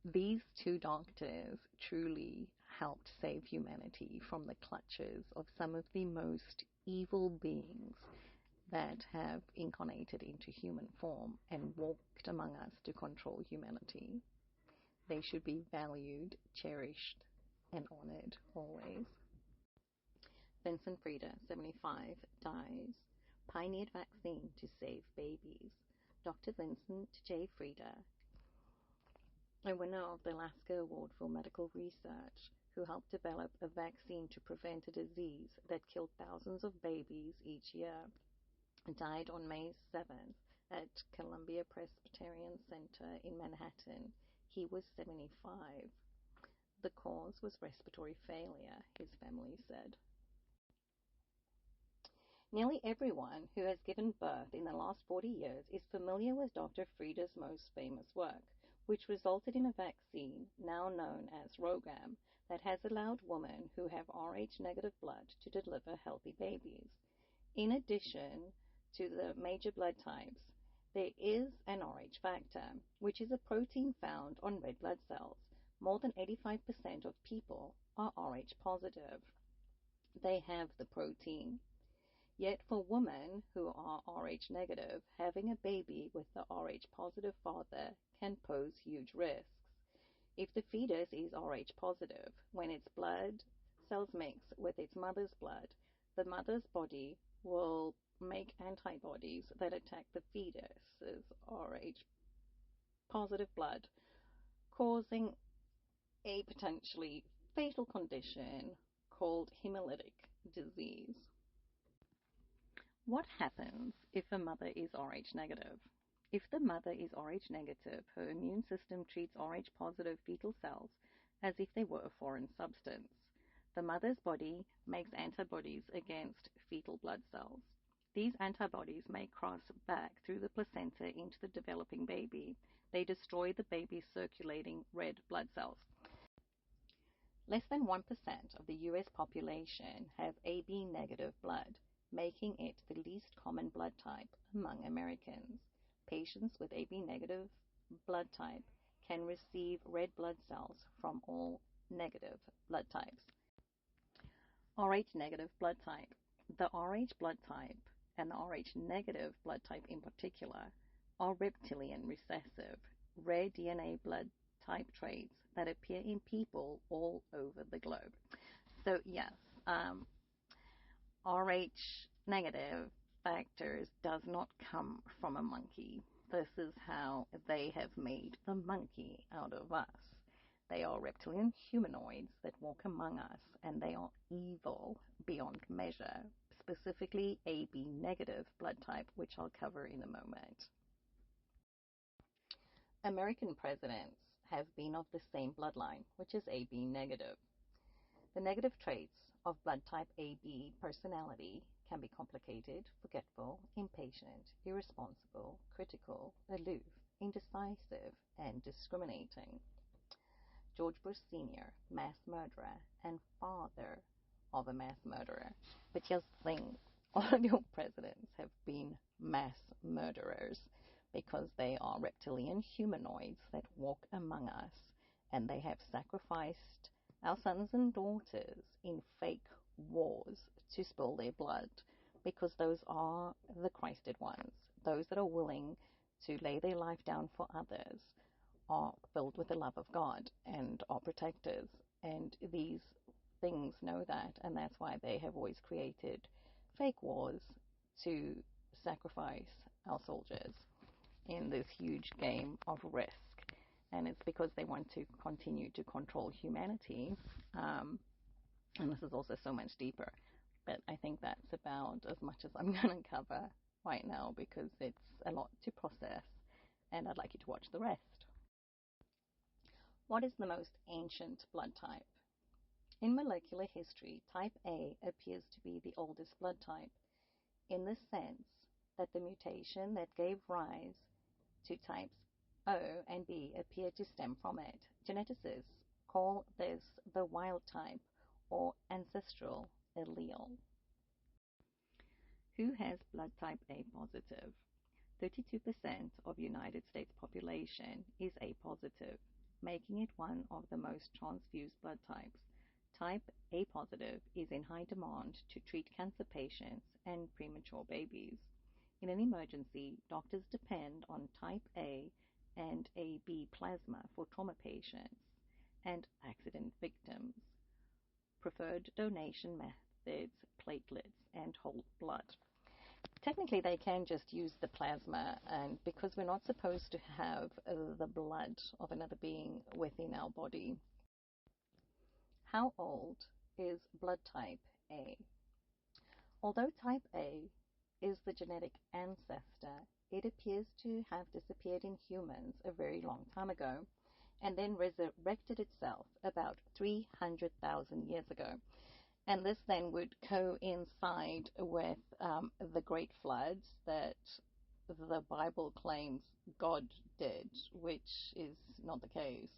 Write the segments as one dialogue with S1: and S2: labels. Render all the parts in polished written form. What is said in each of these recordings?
S1: These two doctors truly helped save humanity from the clutches of some of the most evil beings that have incarnated into human form and walked among us to control humanity. They should be valued, cherished, and honored always. Vincent Frieda, 75, dies. Pioneered vaccine to save babies. Dr. Vincent J. Frieda, a winner of the Lasker Award for Medical Research, who helped develop a vaccine to prevent a disease that killed thousands of babies each year, died on May 7th at Columbia Presbyterian Center in Manhattan. He was 75. The cause was respiratory failure, his family said. Nearly everyone who has given birth in the last 40 years is familiar with Dr. Frieda's most famous work, which resulted in a vaccine, now known as RhoGAM, that has allowed women who have Rh-negative blood to deliver healthy babies. In addition to the major blood types, there is an Rh factor, which is a protein found on red blood cells. More than 85% of people are Rh positive. They have the protein. Yet for women who are Rh negative, having a baby with the Rh positive father can pose huge risks. If the fetus is Rh positive, when its blood cells mix with its mother's blood, the mother's body will make antibodies that attack the fetus's Rh positive blood, causing a potentially fatal condition called hemolytic disease. What happens if a mother is Rh negative? If the mother is Rh negative, her immune system treats Rh positive fetal cells as if they were a foreign substance. The mother's body makes antibodies against fetal blood cells. These antibodies may cross back through the placenta into the developing baby. They destroy the baby's circulating red blood cells. Less than 1% of the US population have AB negative blood, making it the least common blood type among Americans. Patients with AB negative blood type can receive red blood cells from all negative blood types. Rh negative blood type. The Rh blood type and the Rh negative blood type in particular are reptilian recessive, rare DNA blood type traits that appear in people all over the globe. So yes, Rh negative factors does not come from a monkey. This is how they have made the monkey out of us. They are reptilian humanoids that walk among us, and they are evil beyond measure, specifically AB negative blood type, which I'll cover in a moment. American presidents have been of the same bloodline, which is AB negative. The negative traits of blood type AB personality can be complicated, forgetful, impatient, irresponsible, critical, aloof, indecisive, and discriminating. George Bush Sr., mass murderer and father of a mass murderer. But just think, all of your presidents have been mass murderers because they are reptilian humanoids that walk among us, and they have sacrificed our sons and daughters in fake wars to spill their blood, because those are the Christed ones. Those that are willing to lay their life down for others are filled with the love of God and are protectors. And these things know that, and that's why they have always created fake wars to sacrifice our soldiers in this huge game of risk. And it's because they want to continue to control humanity. And this is also so much deeper. But I think that's about as much as I'm going to cover right now, because it's a lot to process, and I'd like you to watch the rest. What is the most ancient blood type? In molecular history, type A appears to be the oldest blood type, in the sense that the mutation that gave rise to types O and B appear to stem from it. Geneticists call this the wild type or ancestral allele. Who has blood type A positive? 32% of United States population is A positive. making it one of the most transfused blood types. Type A positive is in high demand to treat cancer patients and premature babies. In an emergency, doctors depend on type A and AB plasma for trauma patients and accident victims. Preferred donation methods, platelets, and whole blood. Technically, they can just use the plasma, and because we're not supposed to have the blood of another being within our body. How old is blood type A? Although type A is the genetic ancestor, it appears to have disappeared in humans a very long time ago and then resurrected itself about 300,000 years ago. And this then would coincide with the great floods that the Bible claims God did, which is not the case.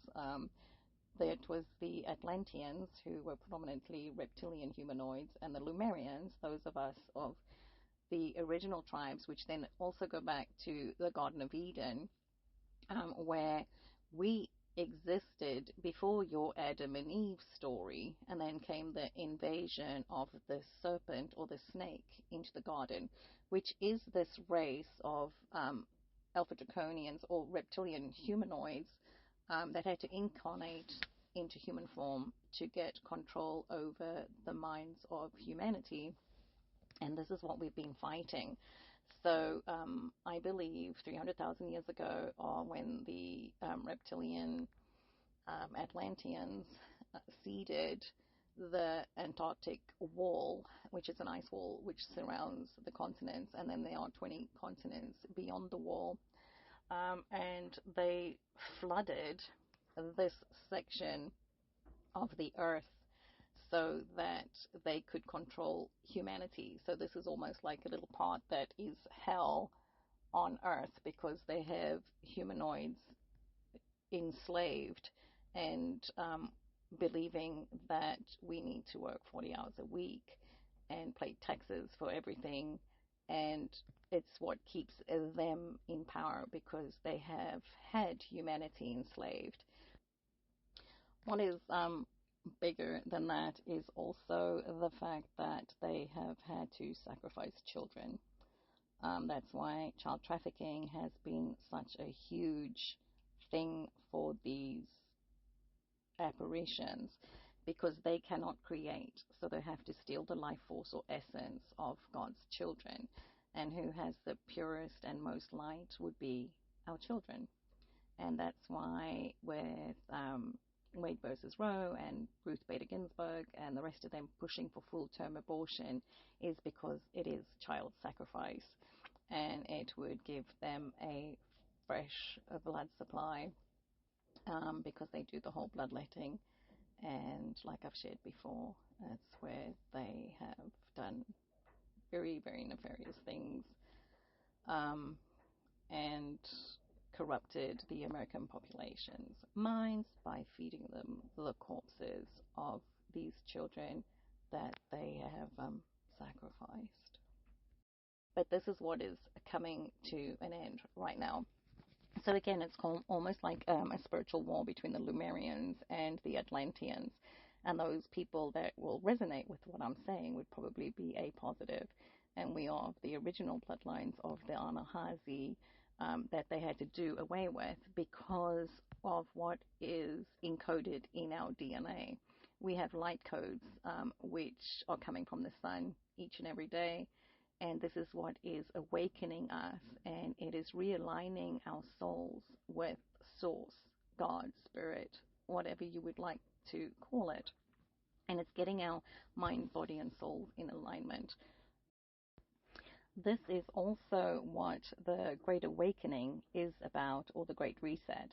S1: That was the Atlanteans, who were predominantly reptilian humanoids, and the Lemurians, those of us of the original tribes, which then also go back to the Garden of Eden, where we existed before your Adam and Eve story, and then came the invasion of the serpent or the snake into the garden, which is this race of Alpha Draconians or reptilian humanoids that had to incarnate into human form to get control over the minds of humanity. And this is what we've been fighting. So I believe 300,000 years ago, when the reptilian Atlanteans seeded the Antarctic wall, which is an ice wall which surrounds the continents, and then there are 20 continents beyond the wall, and they flooded this section of the earth so that they could control humanity. So this is almost like a little part that is hell on earth, because they have humanoids enslaved and believing that we need to work 40 hours a week and pay taxes for everything. And it's what keeps them in power, because they have had humanity enslaved. What is bigger than that is also the fact that they have had to sacrifice children. That's why child trafficking has been such a huge thing for these apparitions, because they cannot create, so they have to steal the life force or essence of God's children. And who has the purest and most light would be our children. And that's why with Wade versus Roe and Ruth Bader Ginsburg and the rest of them pushing for full-term abortion, is because it is child sacrifice, and it would give them a fresh blood supply, because they do the whole bloodletting. And like I've shared before, that's where they have done very, very nefarious things, and corrupted the American population's minds by feeding them the corpses of these children that they have sacrificed. But this is what is coming to an end right now. So again, it's almost like a spiritual war between the Lemurians and the Atlanteans. And those people that will resonate with what I'm saying would probably be A positive. And we are the original bloodlines of the Anahazi, that they had to do away with because of what is encoded in our DNA. We have light codes, which are coming from the sun each and every day. And this is what is awakening us, and it is realigning our souls with Source, God, Spirit, whatever you would like to call it. And it's getting our mind, body, and soul in alignment. This is also what the Great Awakening is about, or the Great Reset.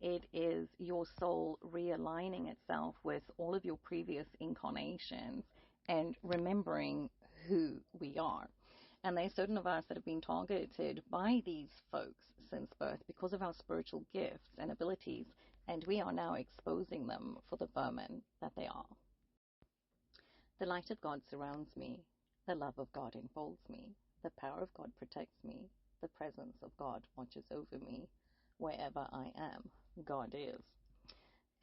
S1: It is your soul realigning itself with all of your previous incarnations and remembering who we are. And there's certain of us that have been targeted by these folks since birth because of our spiritual gifts and abilities, and we are now exposing them for the vermin that they are. The light of God surrounds me. The love of God enfolds me. The power of God protects me. The presence of God watches over me. Wherever I am, God is.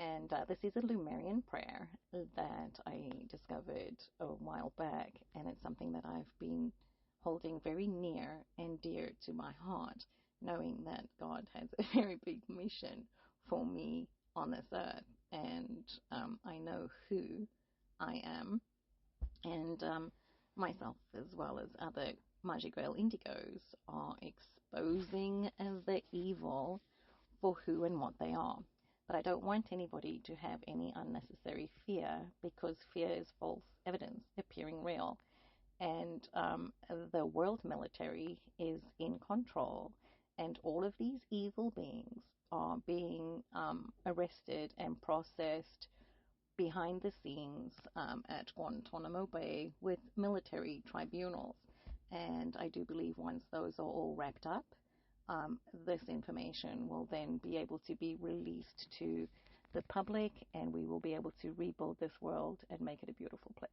S1: And this is a Lumerian prayer that I discovered a while back, and it's something that I've been holding very near and dear to my heart, knowing that God has a very big mission for me on this earth, and I know who I am, and myself, as well as other Magic Grail Indigos, are exposing the evil for who and what they are. But I don't want anybody to have any unnecessary fear, because fear is false evidence appearing real. And the world military is in control, and all of these evil beings are being arrested and processed behind the scenes at Guantanamo Bay with military tribunals. And I do believe once those are all wrapped up, this information will then be able to be released to the public, and we will be able to rebuild this world and make it a beautiful place.